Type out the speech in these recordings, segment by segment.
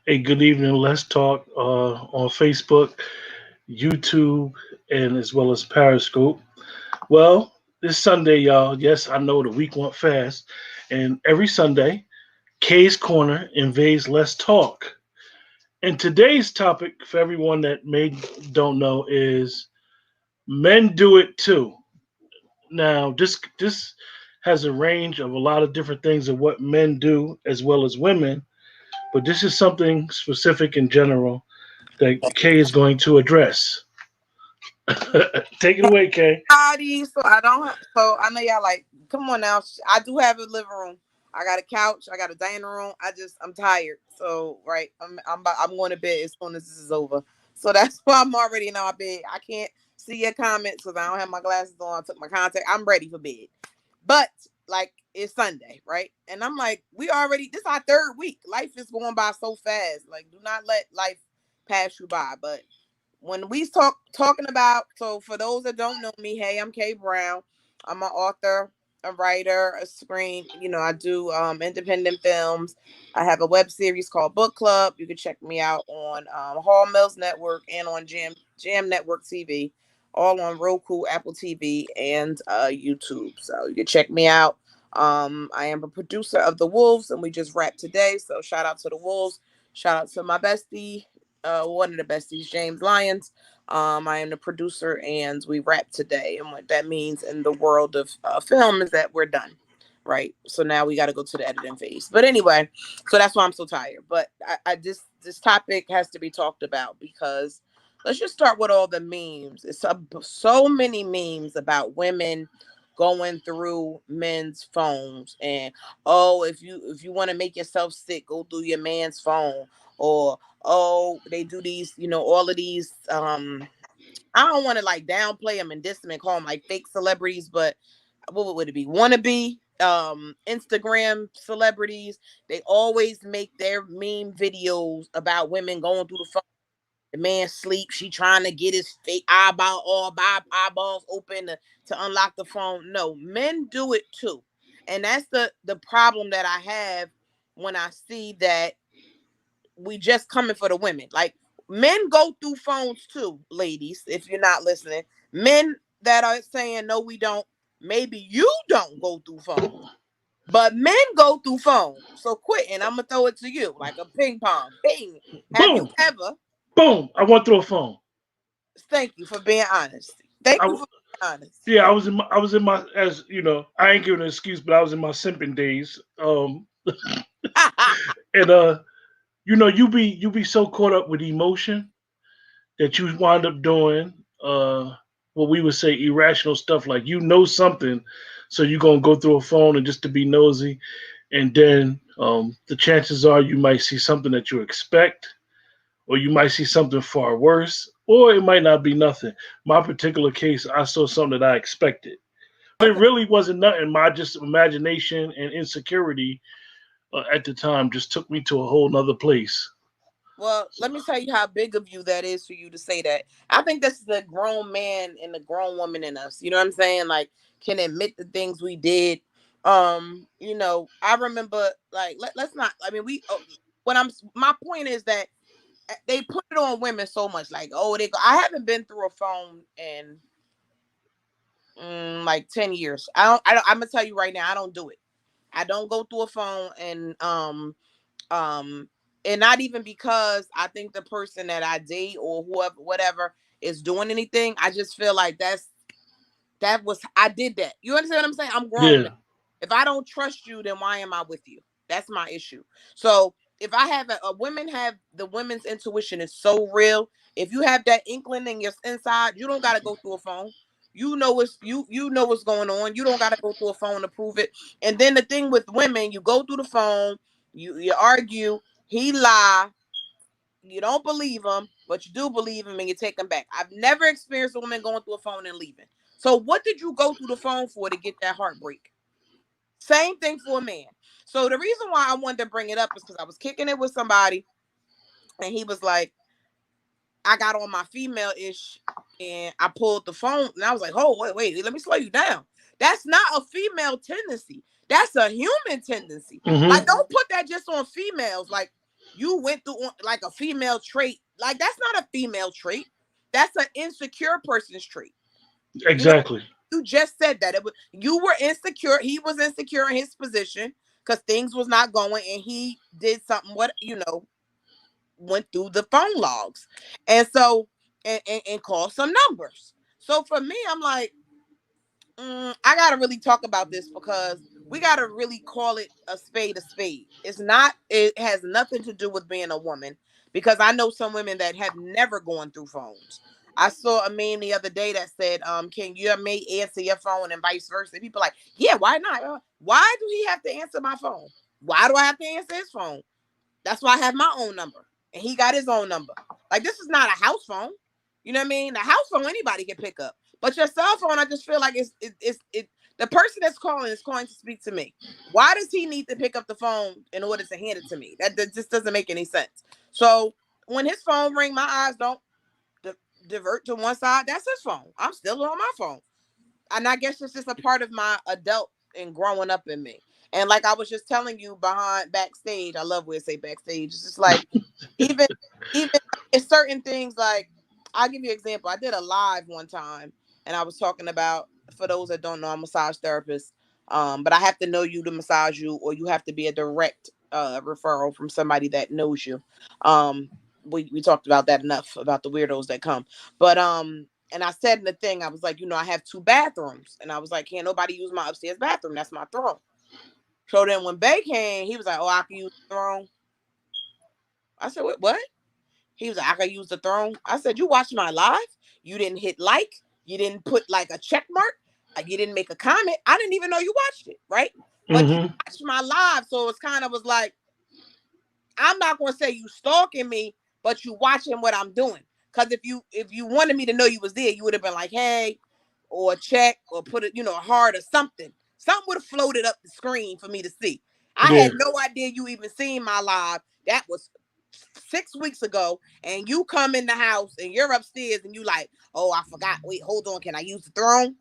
a good evening. Let's talk on Facebook, YouTube, and as well as Periscope. Well, this Sunday, y'all. Yes, I know the week went fast, and every Sunday, Kay's Corner invades Let's Talk. And today's topic, for everyone that may don't know, is men do it too. Now, this has a range of a lot of different things of what men do as well as women, but this is something specific in general that Kay is going to address. Take it away, Kay. Body, so I don't. So I know y'all like. Come on now. I do have a living room. I got a couch. I got a dining room. I'm tired. So right, I'm going to bed as soon as this is over. So that's why I'm already in our bed. I can't see your comments because I don't have my glasses on. I took my contact. I'm ready for bed. But like it's Sunday, right? And I'm like, we already. This is our third week. Life is going by so fast. Like, do not let life pass you by. But when we talking about, so for those that don't know me, hey, I'm Kay Brown. I'm an author, a writer, a screen. I do independent films. I have a web series called Book Club. You can check me out on Hall Mills Network and on Jam Network TV, all on Roku, Apple TV, and YouTube. So you can check me out. I am a producer of The Wolves, and we just wrapped today. So shout out to The Wolves. Shout out to my bestie, one of the besties, James Lyons. I am the producer, and we wrap today. And what that means in the world of film is that we're done, right? So now we got to go to the editing phase. But anyway, so that's why I'm so tired. But I this topic has to be talked about because let's just start with all the memes. It's so many memes about women going through men's phones and if you want to make yourself sick, go through your man's phone, or they do these, all of these I don't want to like downplay them and diss them and call them like fake celebrities, but what would it be? Wannabe Instagram celebrities. They always make their meme videos about women going through the phone. The man sleep. She trying to get his fake eyeballs open to unlock the phone. No, men do it too, and that's the problem that I have when I see that we just coming for the women. Like, men go through phones too, ladies. If you're not listening, men that are saying no, we don't. Maybe you don't go through phones, but men go through phones. So quit, and I'm gonna throw it to you like a ping pong. Bing. Have you Boom, ever? boom. I went through a phone. Thank you for being honest. Thank I, you for being honest. yeah, I was in my, as you know, I ain't giving an excuse, but I was in my simping days. And you be so caught up with emotion that you wind up doing what we would say irrational stuff, like something, so you're gonna go through a phone and just to be nosy, and then the chances are you might see something that you expect, or you might see something far worse, or it might not be nothing. My particular case, I saw something that I expected. It Okay. really wasn't nothing. My just imagination and insecurity at the time just took me to a whole nother place. Well, let me tell you how big of you that is for you to say that. I think this is the grown man and the grown woman in us. You know what I'm saying? Like, can admit the things we did. I remember like let's not. I mean, what my point is that they put it on women so much. Like, oh, they go. I haven't been through a phone in like 10 years. I'm gonna tell you right now. I don't do it. I don't go through a phone um and not even because I think the person that I date or whoever whatever is doing anything. I just feel like I did that. You understand what I'm saying? I'm grown now. Yeah, If I don't trust you, then why am I with you? That's my issue. So if I have a women have the women's intuition is so real. If you have that inkling in your inside, you don't gotta go through a phone. You know what's going on. You don't gotta go through a phone to prove it. And then the thing with women, you go through the phone, you argue, he lie, you don't believe him, but you do believe him and you take him back. I've never experienced a woman going through a phone and leaving. So what did you go through the phone for to get that heartbreak? Same thing for a man. So the reason why I wanted to bring it up is because I was kicking it with somebody and he was like, I got on my female ish and I pulled the phone and I was like, oh, wait, let me slow you down. That's not a female tendency. That's a human tendency. Like, hmm don't put that just on females. Like, You went through like a female trait. Like that's not a female trait. That's an insecure person's trait. You know, Exactly. you just said that you were insecure. He was insecure in his position because things was not going, and he did something. Went through the phone logs, and so and called some numbers. So for me, I'm like, I gotta really talk about this because we gotta really call it a spade a spade. It's not. It has nothing to do with being a woman because I know some women that have never gone through phones. I saw a meme the other day that said, "Can your mate answer your phone and vice versa?" People like, "Yeah, why not? Why do he have to answer my phone? Why do I have to answer his phone? That's why I have my own number, and he got his own number. Like this is not a house phone. You know what I mean? The house phone anybody can pick up, but your cell phone, I just feel like it's the person that's calling is calling to speak to me. Why does he need to pick up the phone in order to hand it to me? That just doesn't make any sense. So when his phone ring, my eyes don't divert to one side. That's his phone. I'm still on my phone, and I guess it's just a part of my adult and growing up in me. And like I was just telling you behind backstage, I love where it say backstage. It's just like even even it's certain things like I'll give you an example. I did a live one time and I was talking about, for those that don't know, I'm a massage therapist. But I have to know you to massage you, or you have to be a direct referral from somebody that knows you. Um we talked about that enough about the weirdos that come. But and I said in the thing, I was like, I have 2 bathrooms. And I was like, can't nobody use my upstairs bathroom. That's my throne. So then when Bay came, he was like, oh, I can use the throne. I said, what? He was like, I can use the throne. I said, you watched my live? You didn't hit like. You didn't put like a check mark. You didn't make a comment. I didn't even know you watched it, right? But you watched my live. So it's kind of was like, I'm not going to say you stalking me, but you watching what I'm doing. Because if you wanted me to know you was there, you would have been like, hey, or check, or put it, a heart or something. Something would have floated up the screen for me to see. I Yeah. had no idea you even seen my live. That was 6 weeks ago, and you come in the house and you're upstairs and you like, oh, I forgot. Wait, hold on. Can I use the throne?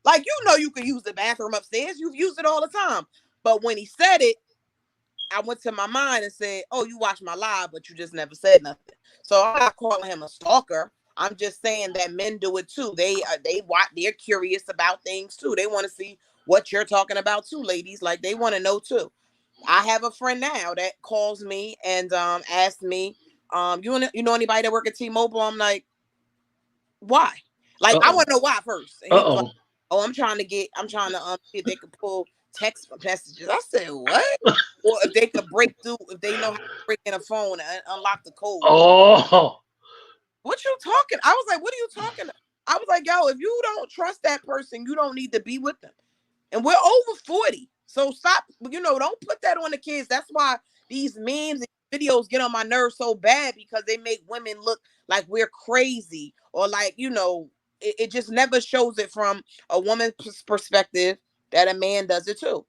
Like, you can use the bathroom upstairs. You've used it all the time. But when he said it, I went to my mind and said, oh, you watched my live, but you just never said nothing. So I'm not calling him a stalker. I'm just saying that men do it too. They watch. They're curious about things too. They want to see what you're talking about too, ladies. Like they want to know too. I have a friend now that calls me and asks me, you know anybody that work at T-Mobile? I'm like, why? Like I want to know why first. And he was like, oh, I'm trying to see if they could pull text messages. I said, what? Or if they could break through, if they know how to break in a phone and unlock the code. Oh. What you talking? I was like, what are you talking about? I was like, yo, if you don't trust that person, you don't need to be with them. And we're over 40. So stop, don't put that on the kids. That's why these memes and videos get on my nerves so bad, because they make women look like we're crazy, or like, it just never shows it from a woman's perspective that a man does it too.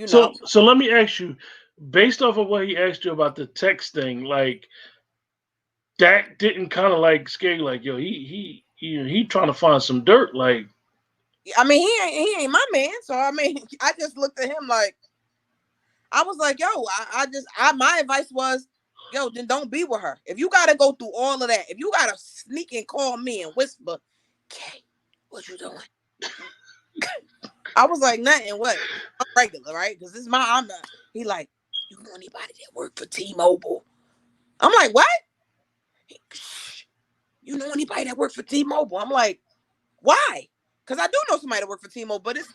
So let me ask you, based off of what he asked you about the text thing, like that didn't kind of like scare you, like yo, he trying to find some dirt, like. I mean, he ain't my man, so I mean, I just looked at him like, I was like, yo, my advice was, yo, then don't be with her. If you gotta go through all of that, if you gotta sneak and call me and whisper, Kay, what you doing? I was like, nothing. What? I'm regular, right? Because this is I'm not. He like, you know anybody that work for T-Mobile? I'm like, what? You know anybody that work for T-Mobile? I'm like, why? Because I do know somebody that work for T-Mobile, but it's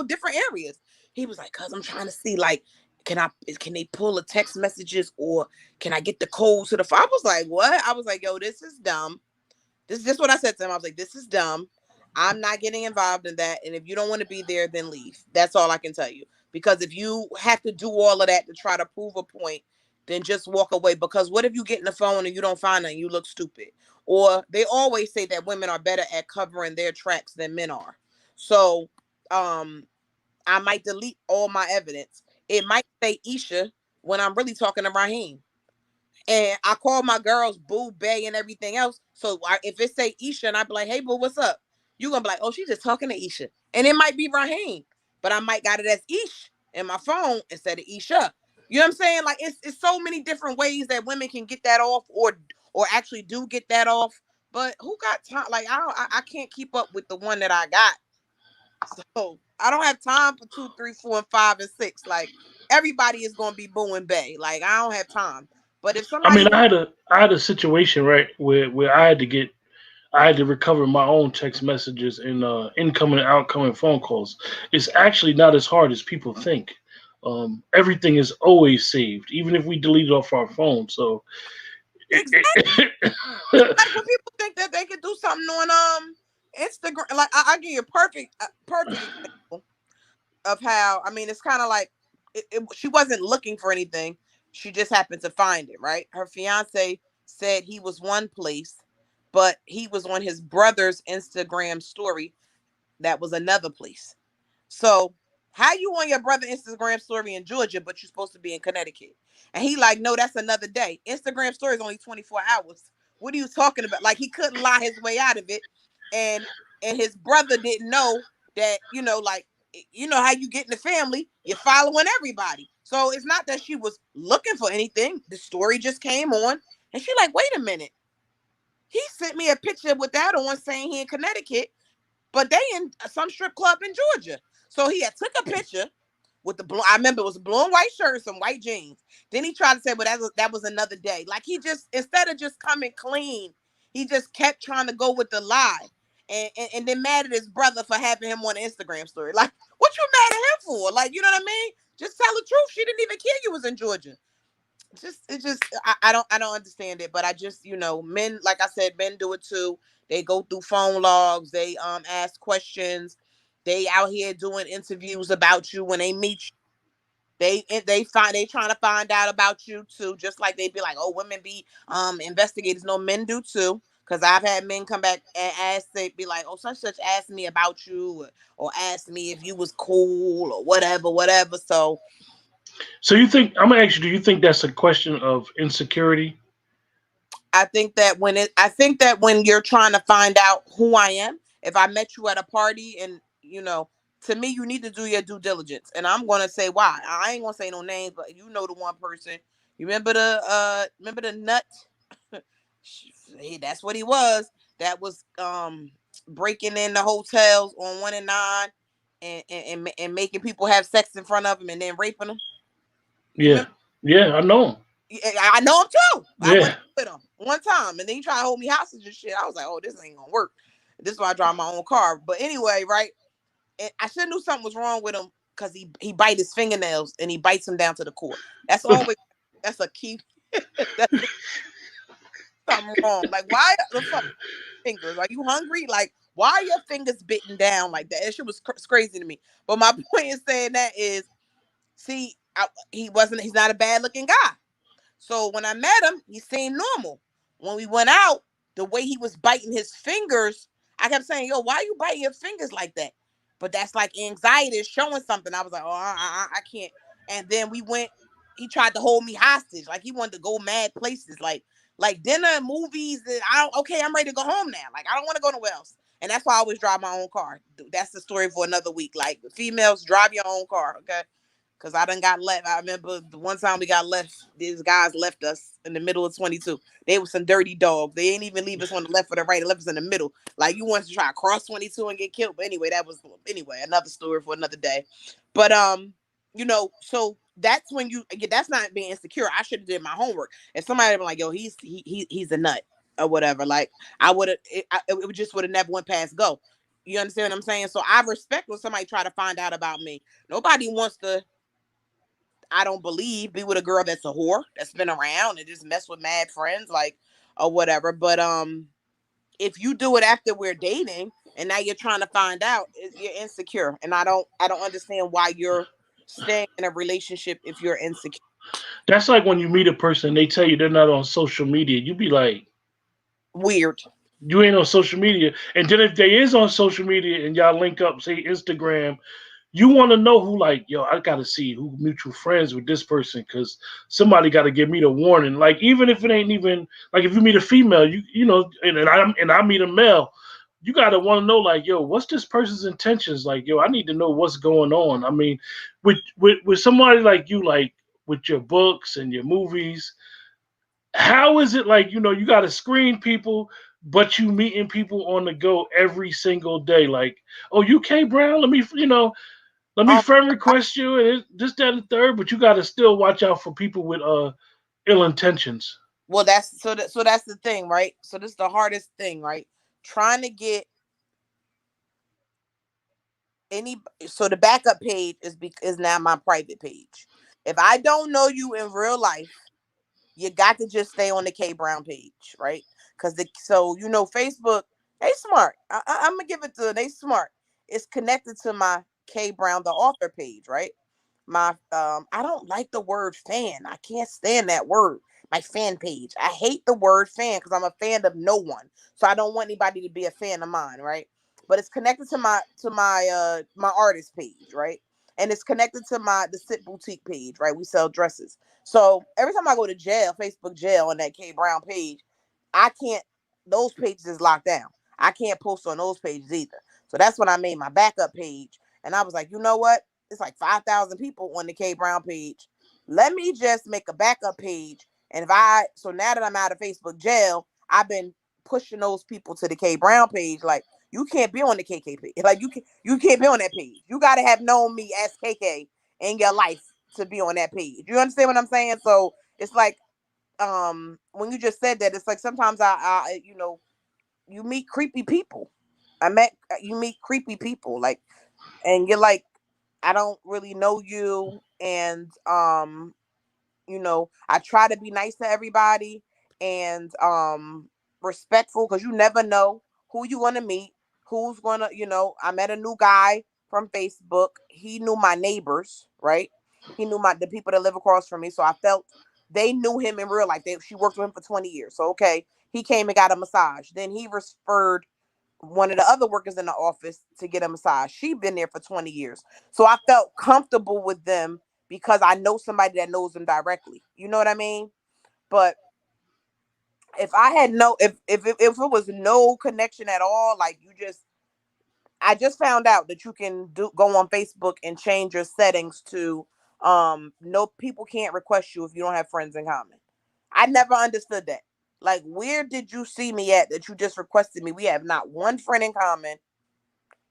different areas. He was like, cause I'm trying to see, like, can they pull the text messages, or can I get the code to the phone? I was like, what? I was like, yo, this is dumb. This is just what I said to him. I was like, this is dumb. I'm not getting involved in that. And if you don't want to be there, then leave. That's all I can tell you. Because if you have to do all of that to try to prove a point, then just walk away. Because what if you get in the phone and you don't find it, you look stupid? Or they always say that women are better at covering their tracks than men are. So I might delete all my evidence. It might say Isha when I'm really talking to Raheem. And I call my girls Boo, Bay, and everything else. So if it say Isha and I be like, hey, Boo, what's up? You're going to be like, oh, she's just talking to Isha. And it might be Raheem. But I might got it as Ish in my phone instead of Isha. You know what I'm saying? Like it's so many different ways that women can get that off, or actually do get that off. But who got time? Like I can't keep up with the one that I got. So I don't have time for 2, 3, 4, and 5 and 6. Like everybody is gonna be booing Bay. Like I don't have time. But if I somebody mean, want, I had a situation right where I had to recover my own text messages and incoming and outgoing phone calls. It's actually not as hard as people think. Everything is always saved, even if we delete it off our phone. So, exactly, it's it, like when people think that they could do something on Instagram. Like I give you a perfect example of how, I mean, it's kind of like she wasn't looking for anything. She just happened to find it, right? Her fiance said he was one place, but he was on his brother's Instagram story that was another place. So how you on your brother Instagram story in Georgia, but you're supposed to be in Connecticut? And he like, no, that's another day. Instagram story is only 24 hours. What are you talking about? Like he couldn't lie his way out of it. And his brother didn't know that, like, you know how you get in the family, you're following everybody. So it's not that she was looking for anything. The story just came on. And she like, wait a minute. He sent me a picture with that on saying he in Connecticut, but they in some strip club in Georgia. So he had took a picture with the blue. I remember it was a blue and white shirt, some white jeans. Then he tried to say, "Well, that was another day." Like he just, instead of just coming clean, he just kept trying to go with the lie, and then mad at his brother for having him on an Instagram story. Like, what you mad at him for? Like, you know what I mean? Just tell the truth. She didn't even care you was in Georgia. I don't understand it, but I just, men, like I said, men do it too. They go through phone logs, they ask questions, they out here doing interviews about you when they meet you. They trying to find out about you too, just like they be like, oh, women be investigators. No, men do too. Because I've had men come back and ask, they be like, oh, such asked me about you, or asked me if you was cool or whatever, whatever. So so you think I'm gonna ask you? Do you think that's a question of insecurity? I think that when you're trying to find out who I am, if I met you at a party, and to me, you need to do your due diligence. And I'm gonna say why. I ain't gonna say no names, but you know the one person. You remember the nut? That's what he was. That was breaking in the hotels on 1 and 9, and making people have sex in front of him and then raping them. You Yeah, remember? yeah, I know him. Yeah, I know him too. I went Yeah, with him one time, and then he tried to hold me hostage and shit. I was like, "Oh, this ain't gonna work." This is why I drive my own car. But anyway, right? And I should have knew something was wrong with him because he bite his fingernails and he bites them down to the core. That's a key. That's something wrong. Like, why the fuck fingers? Are you hungry? Like, why are your fingers bitten down like that? That shit was crazy to me. But my point in saying that is, see, he's not a bad looking guy. So when I met him, he seemed normal. When we went out, the way he was biting his fingers, I kept saying, "Yo, why are you biting your fingers like that?" But that's like anxiety is showing something. I was like, "Oh, I can't." And then we went. He tried to hold me hostage, like he wanted to go mad places, like dinner, movies. And okay, I'm ready to go home now. Like I don't want to go nowhere else. And that's why I always drive my own car. That's the story for another week. Like females, drive your own car, okay? Cause I done got left. I remember the one time we got left. These guys left us in the middle of 22. They were some dirty dogs. They ain't even leave us on the left or the right. They left us in the middle. Like you wanted to try to cross 22 and get killed. But anyway, another story for another day. But so that's when that's not being insecure. I should have did my homework. If somebody had been like, yo, he's a nut or whatever, like I would have it just would have never went past go. You understand what I'm saying? So I respect when somebody try to find out about me. Nobody wants to, I don't believe, be with a girl that's a whore that's been around and just mess with mad friends, like, or whatever. But if you do it after we're dating and now you're trying to find out, you're insecure. And I don't understand why you're staying in a relationship if you're insecure. that's like when you meet a person, they tell you they're not on social media. You be like, Weird. you ain't on social media. And then if they is on social media and y'all link up, say Instagram, you want to know who, like, yo, I got to see who mutual friends with this person because somebody got to give me the warning. Like, even if it ain't even like if you meet a female, and I meet a male, you got to want to know, like, yo, what's this person's intentions? Like, yo, I need to know what's going on. I mean, with somebody like you, like, with your books and your movies. How is it like, you got to screen people, but you meeting people on the go every single day? Like, oh, you K Brown, let me Um, friend request you, and this, that, and the third. But you got to still watch out for people with ill intentions. well, that's the thing, right? So this is the hardest thing, right? Trying to get any so the backup page is now my private page. If I don't know you in real life, you got to just stay on the K Brown page, right? Because Facebook, they smart. I'm gonna give it to them. They smart. It's connected to my K Brown the author page, right? My I don't like the word fan. I can't stand that word. My fan page. I hate the word fan because I'm a fan of no one. So I don't want anybody to be a fan of mine, right? But it's connected to my artist page, right? And it's connected to my the Sit Boutique page, right? We sell dresses. So every time I go to jail, Facebook jail on that K Brown page, I can't those pages is locked down. I can't post on those pages either. So that's when I made my backup page. And I was like, you know what? It's like 5,000 people on the K Brown page. Let me just make a backup page. And so now that I'm out of Facebook jail, I've been pushing those people to the K Brown page. Like, you can't be on the KKP. Like, you can't be on that page. You got to have known me as KK in your life to be on that page. You understand what I'm saying? So it's like, when you just said that, it's like sometimes you meet creepy people. You meet creepy people, like, and you're like, I don't really know you, and I try to be nice to everybody and respectful because you never know who you want to meet, who's gonna, I met a new guy from Facebook. He knew my neighbors, right? He knew the people that live across from me, so I felt they knew him in real life. She worked with him for 20 years, so okay, he came and got a massage. Then he referred one of the other workers in the office to get a massage. She'd been there for 20 years. So I felt comfortable with them because I know somebody that knows them directly. You know what I mean? But if I had no if it was no connection at all, like I just found out that you can go on Facebook and change your settings to no people can't request you if you don't have friends in common. I never understood that. Like, where did you see me at that you just requested me? We have not one friend in common.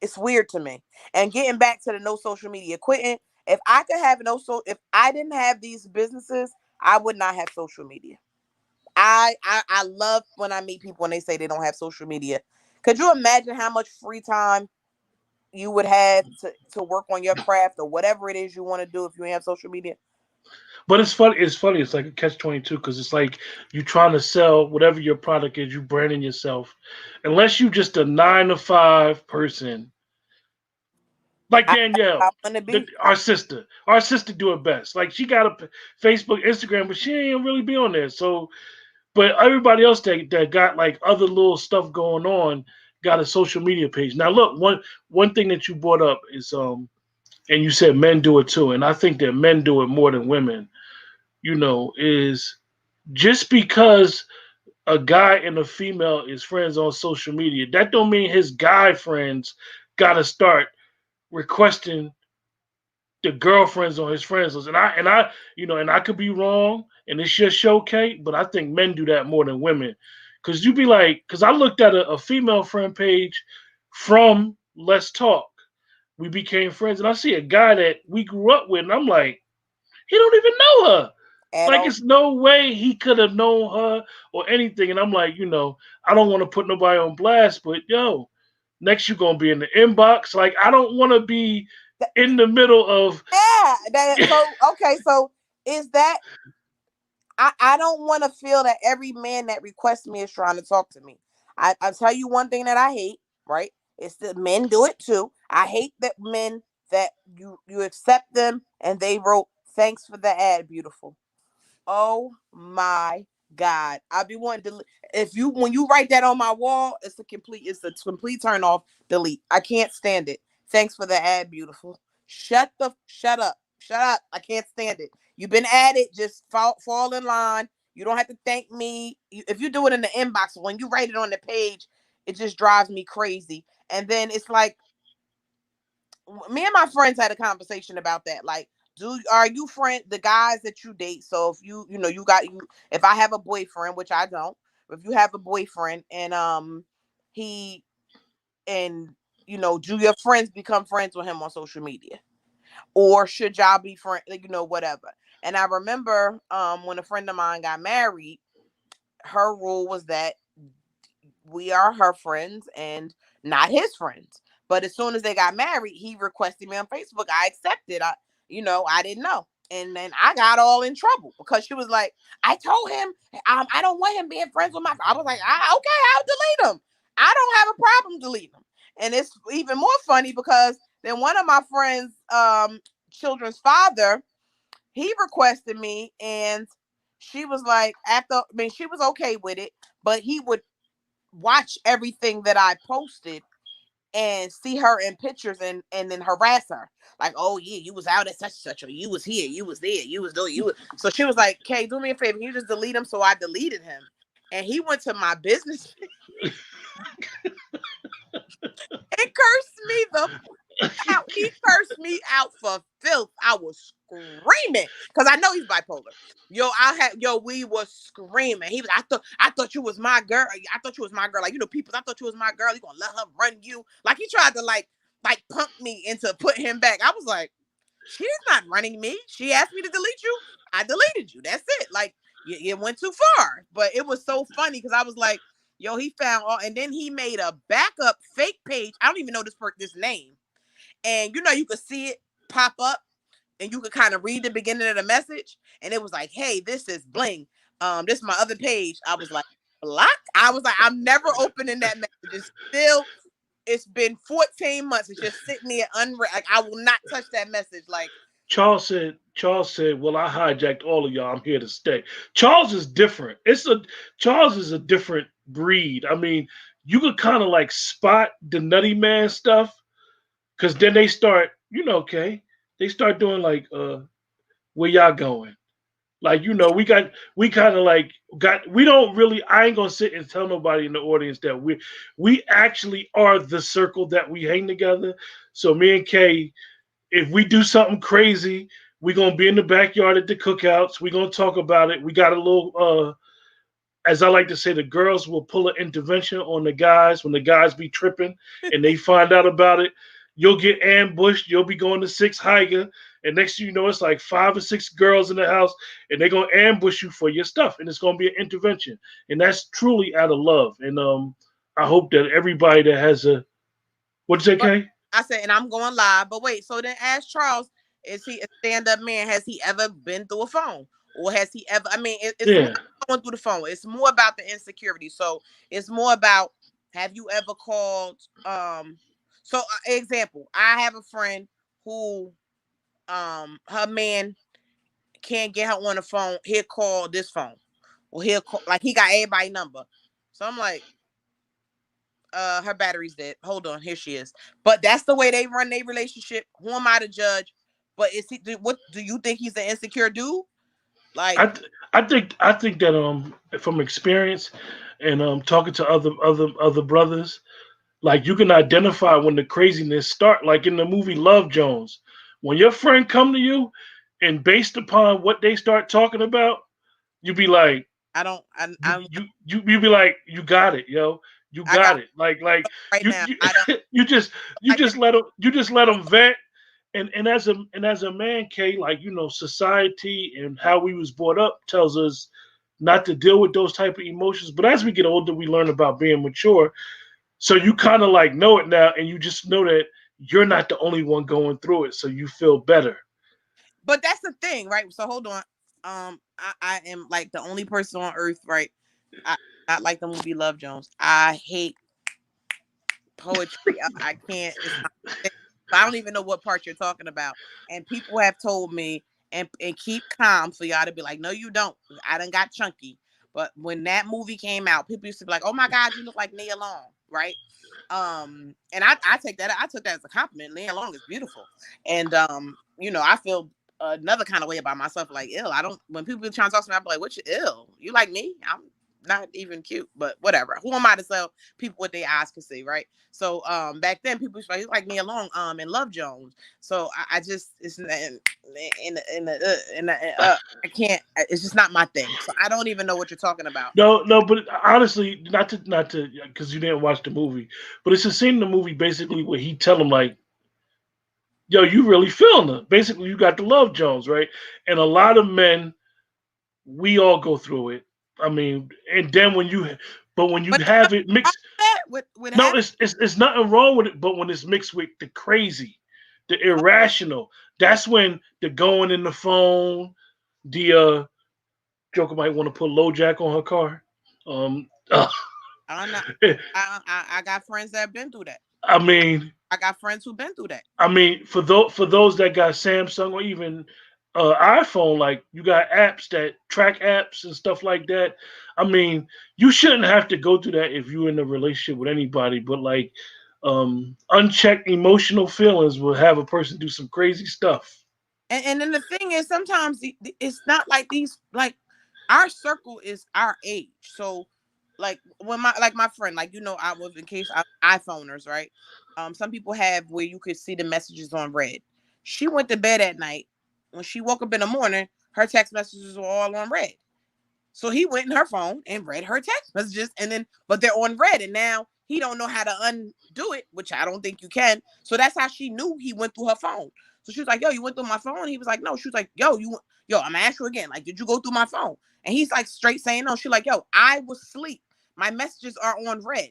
It's weird to me. And getting back to the no social media, quitting. If I could have if I didn't have these businesses, I would not have social media. I love when I meet people and they say they don't have social media. Could you imagine how much free time you would have to work on your craft or whatever it is you want to do if you have social media? But it's funny. It's funny. It's like a catch 22 because it's like you trying to sell whatever your product is. You branding yourself, unless you just a 9 to 5 person like I, Danielle, I want to be. our sister. Our sister do it best. Like she got a Facebook, Instagram, but she ain't really be on there. So, but everybody else that got like other little stuff going on got a social media page. Now, look, one thing that you brought up is and you said men do it too, and I think that men do it more than women. Is just because a guy and a female is friends on social media, that don't mean his guy friends gotta start requesting the girlfriends on his friends list. And I could be wrong, and it's just show Kate, but I think men do that more than women. Cause you be like, cause I looked at a female friend page from Let's Talk. We became friends, and I see a guy that we grew up with, and I'm like, he don't even know her. At Like all. it's no way he could have known her or anything. And I'm like, I don't want to put nobody on blast, but yo, next you're gonna be in the inbox. Like I don't want to be in the middle of. Yeah. So okay. So is that I don't want to feel that every man that requests me is trying to talk to me. I tell you one thing that I hate, right? It's that men do it too. I hate that men that you accept them and they wrote thanks for the ad, beautiful. Oh my God. I'll be wanting to if you when you write that on my wall, it's a complete turn off, delete. I can't stand it. Thanks for the ad, beautiful. Shut up. Shut up. I can't stand it. You've been at it, just fall in line. You don't have to thank me. If you do it in the inbox, when you write it on the page, it just drives me crazy. And then it's like me and my friends had a conversation about that. Like, Are you friend the guys that you date? So if you know if I have a boyfriend, which I don't, if you have a boyfriend and he and do your friends become friends with him on social media, or should y'all be friends? Whatever. And I remember when a friend of mine got married, her rule was that we are her friends and not his friends. But as soon as they got married, he requested me on Facebook. I accepted. I didn't know. And then I got all in trouble because she was like, I told him I don't want him being friends with my. I was like, okay, I'll delete him. I don't have a problem deleting him. And it's even more funny because then one of my friends' children's father, he requested me, and she was like, she was okay with it, but he would watch everything that I posted and see her in pictures and then harass her. Like, oh yeah, you was out at such and such, or you was here, you was there, you was doing you was. So she was like, Kay, do me a favor, can you just delete him? So I deleted him. And he went to my business and cursed me the out. He cursed me out for filth. I was screaming because I know he's bipolar. We was screaming. He was. I thought you was my girl. I thought you was my girl. Like, people. I thought you was my girl. You gonna let her run you? Like, he tried to like pump me into put him back. I was like, she's not running me. She asked me to delete you. I deleted you. That's it. Like, it went too far. But it was so funny because I was like, yo, he found all, and then he made a backup fake page. I don't even know this name. And you could see it pop up and you could kind of read the beginning of the message. And it was like, hey, this is bling. This is my other page. I was like, block? I was like, I'm never opening that message. It's been 14 months. It's just sitting there unread. Like, I will not touch that message. Like, Charles said, well, I hijacked all of y'all. I'm here to stay. Charles is different. Charles is a different breed. I mean, you could kind of like spot the nutty man stuff. Cause then they start, okay, they start doing like, where y'all going? Like, we kind of like we don't really. I ain't gonna sit and tell nobody in the audience that we actually are the circle that we hang together. So me and Kay, if we do something crazy, we gonna be in the backyard at the cookouts. We gonna talk about it. We got a little, as I like to say, the girls will pull an intervention on the guys when the guys be tripping and they find out about it. You'll get ambushed. You'll be going to six Higer, and next thing you know, it's like 5 or 6 girls in the house, and they're gonna ambush you for your stuff, and it's gonna be an intervention, and that's truly out of love. And I hope that everybody that has a what'd you say, but Kay? I said, and I'm going live. But wait, so then ask Charles, is he a stand-up man? Has he ever been through a phone? Or has he ever, it's more Yeah, going through the phone. It's more about the insecurity. So it's more about, have you ever called, so example, I have a friend who, her man can't get her on the phone. He'll call this phone. Or he'll call, like, he got everybody's number. So I'm like, her battery's dead. Hold on, here she is. But that's the way they run their relationship. Who am I to judge? But what do you think, he's an insecure dude? Like, I think that from experience and talking to other brothers, like you can identify when the craziness start. Like in the movie Love Jones, when your friend come to you, and based upon what they start talking about, you be like, I don't. you be like, you got it, yo, you I got got it. Like right you now. you, I don't you like that. just let them vent. And as a man, Kay, like society and how we was brought up tells us not to deal with those type of emotions. But as we get older, we learn about being mature. So you kind of like know it now, and you just know that you're not the only one going through it, so you feel better. But that's the thing, right? So hold on. I am like the only person on earth, right? I not like the movie Love Jones. I hate poetry. I can't. It's not. I don't even know what part you're talking about. And people have told me, and keep calm for y'all to be like, no, you don't. I done got chunky. But when that movie came out, people used to be like, oh my God, you look like Nia Long, right? And I took that as a compliment. Nia Long is beautiful. And I feel another kind of way about myself, like ill. I don't, when people trying to talk to me, I'm like, what, you ill? You like me? not even cute, but whatever. Who am I to tell people what their eyes can see, right? So back then people used to like me along and Love Jones. So I just it's I can't. It's just not my thing. So I don't even know what you're talking about. No, no, but honestly, not to, because you didn't watch the movie, but it's a scene in the movie basically where he tell him like, "Yo, you really feeling it?" Basically, you got the Love Jones, right? And a lot of men, we all go through it. I mean, and then but when you But there's have nothing it wrong mixed, with that. With no, having it's nothing wrong with it. But when it's mixed with the crazy, the irrational, that's when the going in the phone, the Joker might want to put low jack on her car. Um, I'm not. I got friends that have been through that. I mean, I got friends who've been through that. for those that got Samsung or even iPhone, like you got apps that track apps and stuff like that. I mean, you shouldn't have to go through that if you're in a relationship with anybody. But like, unchecked emotional feelings will have a person do some crazy stuff. And then the thing is, sometimes it's not like these like our circle is our age. So like when my friend, like I was in case iPhoneers, right? Some people have where you could see the messages on red. She went to bed at night. When she woke up in the morning, her text messages were all on red. So he went in her phone and read her text messages, and then but they're on red, and now he don't know how to undo it, which I don't think you can. So that's how she knew he went through her phone. So she was like, "Yo, you went through my phone?" He was like, "No." She was like, "Yo, I'm gonna ask you again. Like, did you go through my phone?" And he's like, straight saying no. She's like, "Yo, I was asleep. My messages are on red.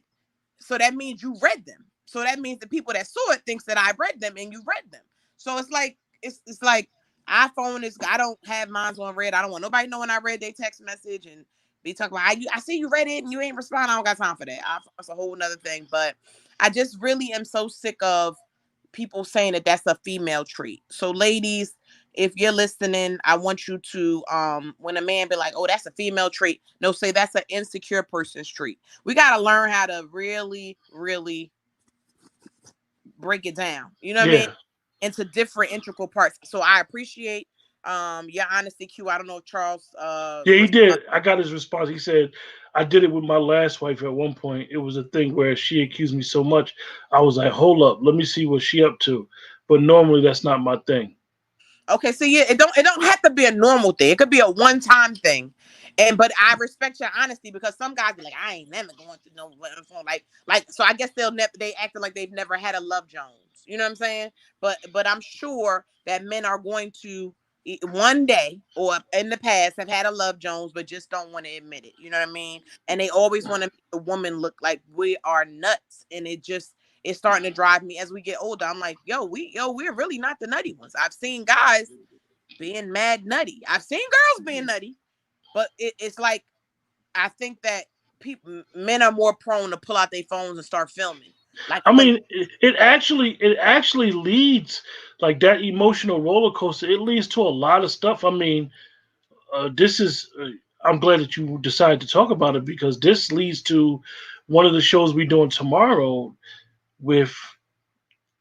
So that means you read them. So that means the people that saw it thinks that I read them and you read them. So it's like it's like iPhone is I don't have mine on red. I don't want nobody knowing I read their text message and be talking about I see you read it and you ain't respond. I don't got time for that. That's a whole nother thing. But I just really am so sick of people saying that that's a female trait. So ladies, if you're listening, I want you to when a man be like, "Oh, that's a female trait," no, say that's an insecure person's trait. We got to learn how to really, really break it down. You know what I mean? Yeah, Into different integral parts. So I appreciate your honesty, Q. I don't know if Charles yeah, he did. I got his response. He said, "I did it with my last wife at one point. It was a thing where she accused me so much. I was like, hold up, let me see what she up to. But normally that's not my thing." Okay, so yeah, it don't have to be a normal thing. It could be a one time thing. And but I respect your honesty because some guys be like, I ain't never going to no phone. Like so I guess they acting like they've never had a Love Jones. You know what I'm saying? But I'm sure that men are going to one day or in the past have had a Love Jones, but just don't want to admit it. You know what I mean? And they always want to make the woman look like we are nuts. And it's starting to drive me as we get older. I'm like, we're really not the nutty ones. I've seen guys being mad nutty. I've seen girls being nutty, but it's like I think that men are more prone to pull out their phones and start filming. Like I when mean, it actually leads like that emotional roller coaster. It leads to a lot of stuff. I mean, this is. I'm glad that you decided to talk about it because this leads to one of the shows we're doing tomorrow with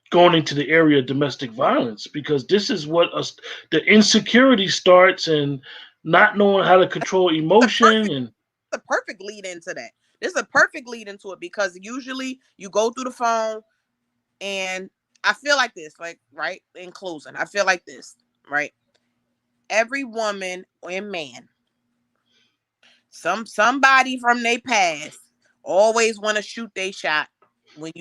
going into the area of domestic violence because this is what us the insecurity starts and not knowing how to control the emotion perfect and the perfect lead into that. This is a perfect lead into it because usually you go through the phone and I feel like this, like right in closing, I feel like this, right? Every woman and man, somebody from their past always want to shoot their shot when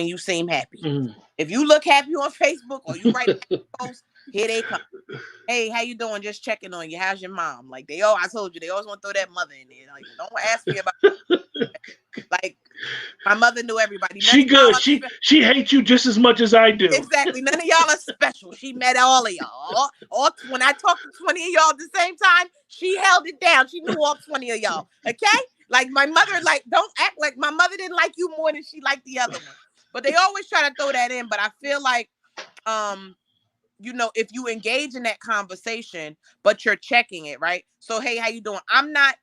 you seem happy. mm, If you look happy on Facebook or you write a happy post, here they come. Hey, how you doing? Just checking on you. How's your mom? Like I told you, they always want to throw that mother in there. Like, don't ask me about like my mother knew everybody. None she of y'all good. are She hates you just as much as I do. exactly. None of y'all are special. She met all of y'all. All when I talked to 20 of y'all at the same time, she held it down. She knew all 20 of y'all. Okay? Like my mother, like, don't act like my mother didn't like you more than she liked the other one. But they always try to throw that in. But I feel like um if you engage in that conversation, but you're checking it, right? So, hey, how you doing? I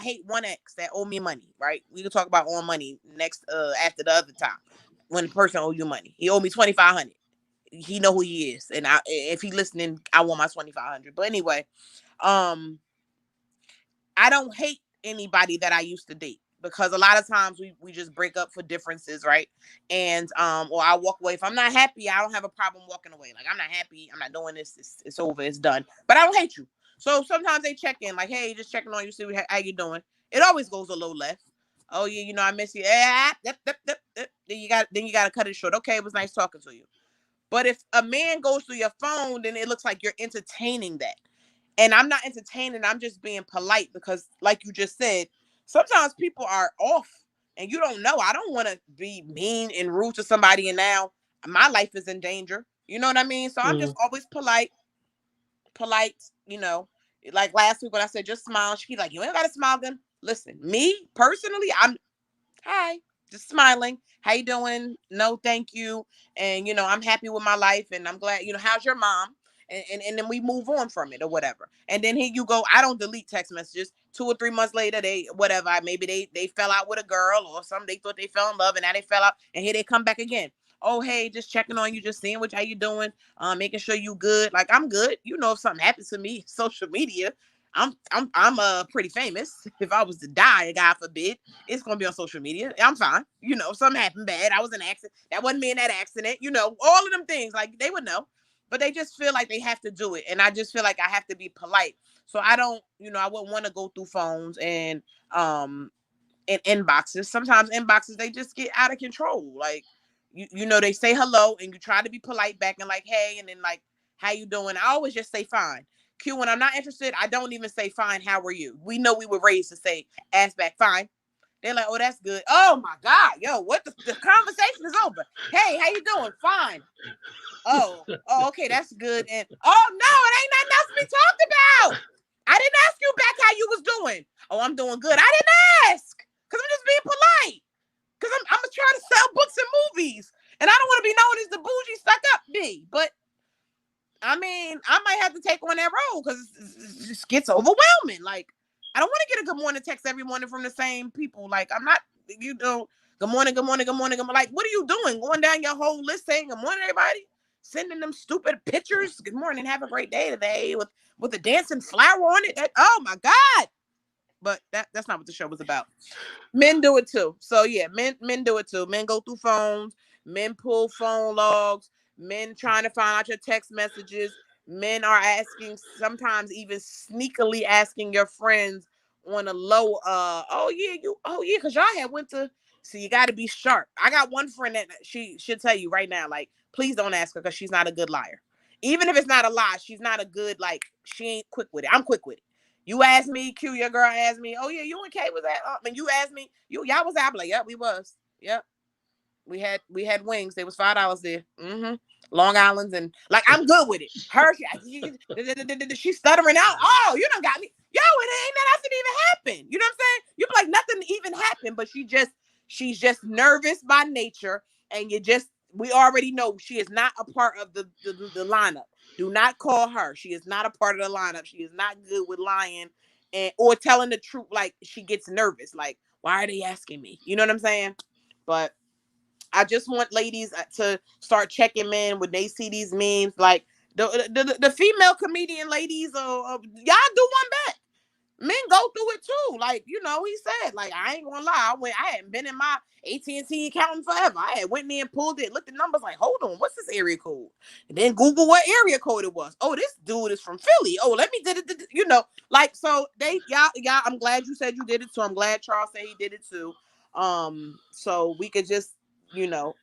hate one ex that owe me money, right? We can talk about owing money next, after the other time. When the person owe you money, he owed me 2,500. He know who he is. And if he listening, I want my 2,500. But anyway, um, I don't hate anybody that I used to date, because a lot of times we just break up for differences, right? And or I walk away. If I'm not happy, I don't have a problem walking away. Like, I'm not happy, I'm not doing this, it's over, it's done. But I don't hate you. So sometimes they check in, like, hey, just checking on you, see how you doing. It always goes a little left. Oh yeah, I miss you. Then you got to cut it short. Okay, it was nice talking to you. But if a man goes through your phone, then it looks like you're entertaining that. And I'm not entertaining, I'm just being polite, because like you just said, sometimes people are off and you don't know. I don't want to be mean and rude to somebody and now my life is in danger. You know what I mean? So I'm just always polite, Like last week when I said just smile, she's like, you ain't gotta smile then. Listen, me personally, I'm hi, just smiling. How you doing? No, thank you. And I'm happy with my life, and I'm glad. How's your mom? And then we move on from it or whatever. And then here you go. I don't delete text messages. 2 or 3 months later, they whatever. Maybe they fell out with a girl or something. They thought they fell in love, and now they fell out, and here they come back again. Oh, hey, just checking on you, just seeing how you doing, making sure you good. Like, I'm good. If something happens to me, social media, I'm pretty famous. If I was to die, God forbid, it's gonna be on social media. I'm fine. Something happened bad. I was in an accident. That wasn't me in that accident. All of them things, like, they would know. But they just feel like they have to do it. And I just feel like I have to be polite. So I don't, I wouldn't want to go through phones and inboxes. Sometimes inboxes, they just get out of control. Like, they say hello and you try to be polite back and like, hey, and then like, how you doing? I always just say fine. Q, when I'm not interested, I don't even say fine, how are you? We know we were raised to say, ask back, fine. They're like, oh, that's good. Oh my God, yo, what the conversation is over. Hey, how you doing? Fine. Oh, okay, that's good. And oh no, it ain't nothing else to be talked about. I didn't ask you back how you was doing. Oh, I'm doing good. I didn't ask, because I'm just being polite. Because I'm trying to sell books and movies, and I don't want to be known as the bougie stuck up B. But I mean, I might have to take on that role, because it just gets overwhelming. Like, I don't want to get a good morning text every morning from the same people. Like, I'm not, good morning, good morning, good morning, good morning. Like, what are you doing? Going down your whole list saying good morning, everybody? Sending them stupid pictures. Good morning, have a great day today with a dancing flower on it. Oh my God. But that's not what the show was about. Men do it too. So yeah, men do it too. Men go through phones. Men pull phone logs. Men trying to find out your text messages. Men are asking, sometimes even sneakily asking your friends on a low. Because y'all had went to. So you got to be sharp. I got one friend that she should tell you right now. Like, please don't ask her, because she's not a good liar. Even if it's not a lie, she's not a good, like, she ain't quick with it. I'm quick with it. You asked me, Q, your girl asked me, oh yeah, you and Kay was at, and you asked me, y'all was out, like, yep, we was, yep. We had wings. There was $5 there. Long Island's, and like, I'm good with it. Her, she's stuttering out. Oh, you done got me. Yo, it ain't nothing even happened. You know what I'm saying? You be like, nothing even happened, but she's just nervous by nature, and we already know she is not a part of the lineup. Do not call her. She is not a part of the lineup. She is not good with lying or telling the truth. Like, she gets nervous. Like, why are they asking me? You know what I'm saying? But I just want ladies to start checking men when they see these memes. Like, the female comedian ladies, y'all do one back. Men go through it too. Like, he said, like, I ain't gonna lie. I hadn't been in my AT&T account forever. I had went in there and pulled it, looked at numbers, like, hold on, what's this area code? And then Google what area code it was. Oh, this dude is from Philly. Oh, let me did it. Like, so y'all. I'm glad you said you did it too. I'm glad Charles said he did it too. So we could just,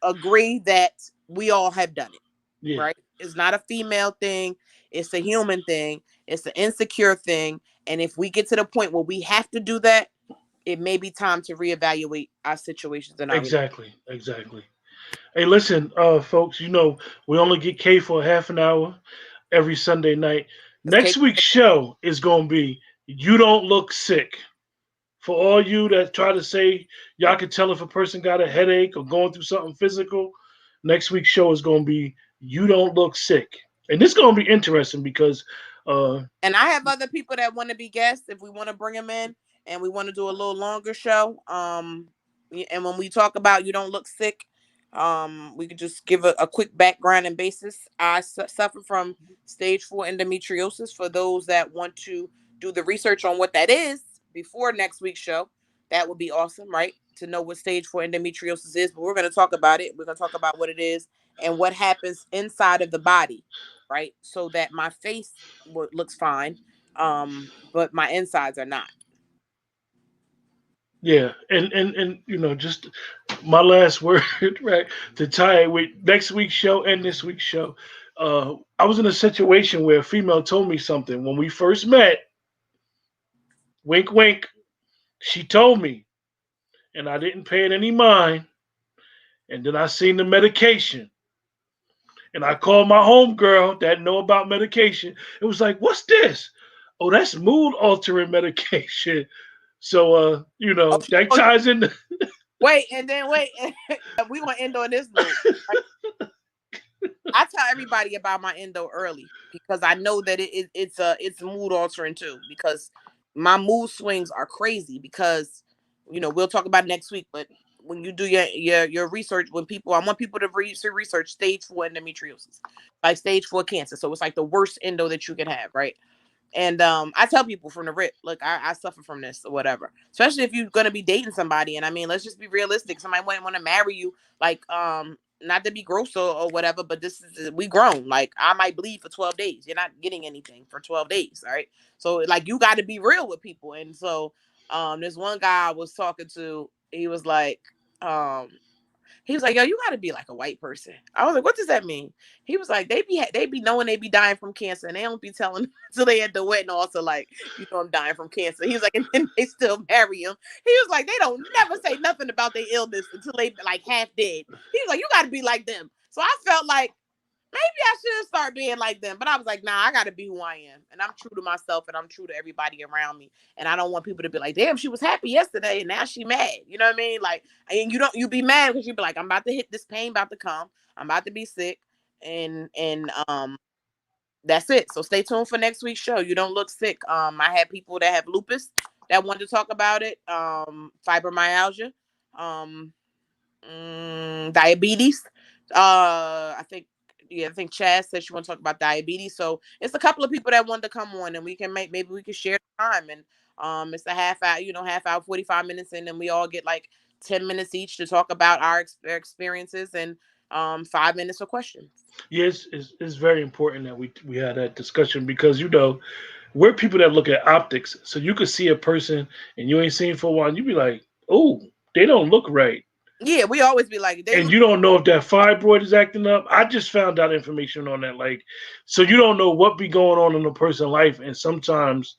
agree that we all have done it. Yeah. Right? It's not a female thing. It's a human thing. It's an insecure thing. And if we get to the point where we have to do that, it may be time to reevaluate our situations and our Exactly. Hey, listen, folks. We only get K for a half an hour every Sunday night. Next week's show is going to be "You Don't Look Sick." For all you that try to say y'all can tell if a person got a headache or going through something physical, next week's show is going to be "You Don't Look Sick," and this is going to be interesting because. And I have other people that want to be guests if we want to bring them in, and we want to do a little longer show. And when we talk about "You Don't Look Sick," we could just give a quick background and basis. I suffer from stage 4 endometriosis. For those that want to do the research on what that is, before next week's show. That would be awesome, right? To know what stage 4 endometriosis is. But we're going to talk about it. We're going to talk about what it is and what happens inside of the body, right? So that my face looks fine, but my insides are not. Yeah, and just my last word, right? To tie it with next week's show and this week's show. I was in a situation where a female told me something when we first met. Wink, wink. She told me, and I didn't pay it any mind. And then I seen the medication, and I called my homegirl that know about medication. It was like, "What's this?" Oh, that's mood altering medication. So, Oh, that oh, ties in. wait, and then wait. We want to end on this note. I tell everybody about my endo early because I know that it's mood altering too, because my mood swings are crazy because we'll talk about it next week, but when you do your research, when people I want people to research stage 4 endometriosis, like stage 4 cancer. So it's like the worst endo that you can have, right? And I tell people from the rip, look, I suffer from this or whatever. Especially if you're gonna be dating somebody. And I mean, let's just be realistic. Somebody might want to marry you, like not to be gross or whatever, but this is we grown. Like I might bleed for 12 days. You're not getting anything for 12 days. All right. So like you got to be real with people. And so this one guy I was talking to, um he was like, yo, you got to be like a white person. I was like, what does that mean? He was like, they be knowing they be dying from cancer, and they don't be telling until they at the wedding also like, I'm dying from cancer. He was like, and then they still marry him. He was like, they don't never say nothing about their illness until they like half dead. He was like, you got to be like them. So I felt like maybe I should start being like them. But I was like, nah, I gotta be who I am. And I'm true to myself and I'm true to everybody around me. And I don't want people to be like, damn, she was happy yesterday and now she mad. You know what I mean? Like, and you be mad because you be like, I'm about to hit this pain about to come. I'm about to be sick. And that's it. So stay tuned for next week's show. You don't look sick. I had people that have lupus that wanted to talk about it. Fibromyalgia. Um Diabetes. I think Chaz said she want to talk about diabetes. So it's a couple of people that wanted to come on, and we can maybe we can share the time. And it's a half hour, 45 minutes, and then we all get like 10 minutes each to talk about our experiences, and 5 minutes for questions. Yes, it's very important that we had that discussion because we're people that look at optics, so you could see a person and you ain't seen for a while, and you be like, oh, they don't look right, Yeah, we always be like, they and look. you don't know if that fibroid is acting up. I just found out information on that, like, so you don't know what be going on in a person's life, and sometimes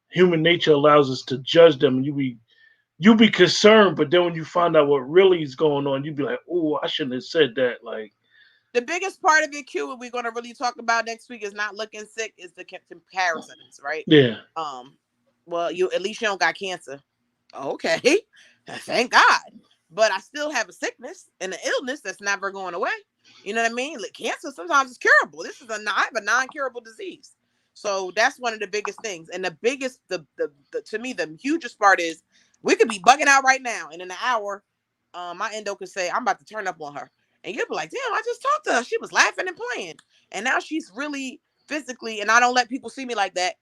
human nature allows us to judge them, and you be concerned, but then when you find out what really is going on, you be like, oh, I shouldn't have said that, like. The biggest part of it, Q, what we're going to really talk about next week is not looking sick, is the comparisons, right? Yeah. Um, well, you at least you don't got cancer. Okay, thank God. But I still have a sickness and an illness that's never going away. You know what I mean? Like cancer sometimes is curable. This is I have a non-curable disease. So that's one of the biggest things. And the biggest, the to me, the hugest part is we could be bugging out right now, and in an hour, my endo could say, I'm about to turn up on her. And you'll be like, damn, I just talked to her. She was laughing and playing. And now she's really physically, and I don't let people see me like that.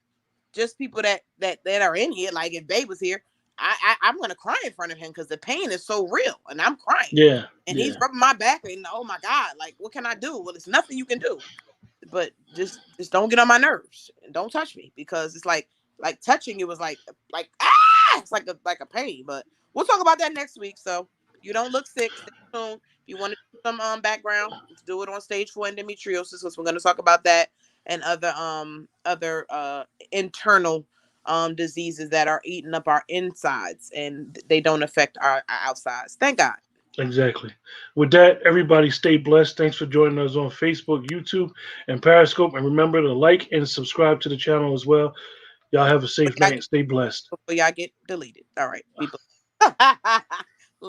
Just people that are in here, like if Babe was here, I'm gonna cry in front of him because the pain is so real, and I'm crying, Yeah. and Yeah. he's rubbing my back, and oh my God, like what can I do? Well, it's nothing you can do, but just don't get on my nerves and don't touch me because it's like touching it was like it's like a pain. But we'll talk about that next week. So you don't look sick. Stay tuned. If you want to do some background, let's do it on stage 4 endometriosis because we're going to talk about that and other internal diseases that are eating up our insides and they don't affect our outsides. Thank God. Exactly. With that, everybody stay blessed. Thanks for joining us on Facebook, YouTube, and Periscope. And remember to like and subscribe to the channel as well. Y'all have a safe night and stay blessed. Before y'all get deleted. All right. Be blessed.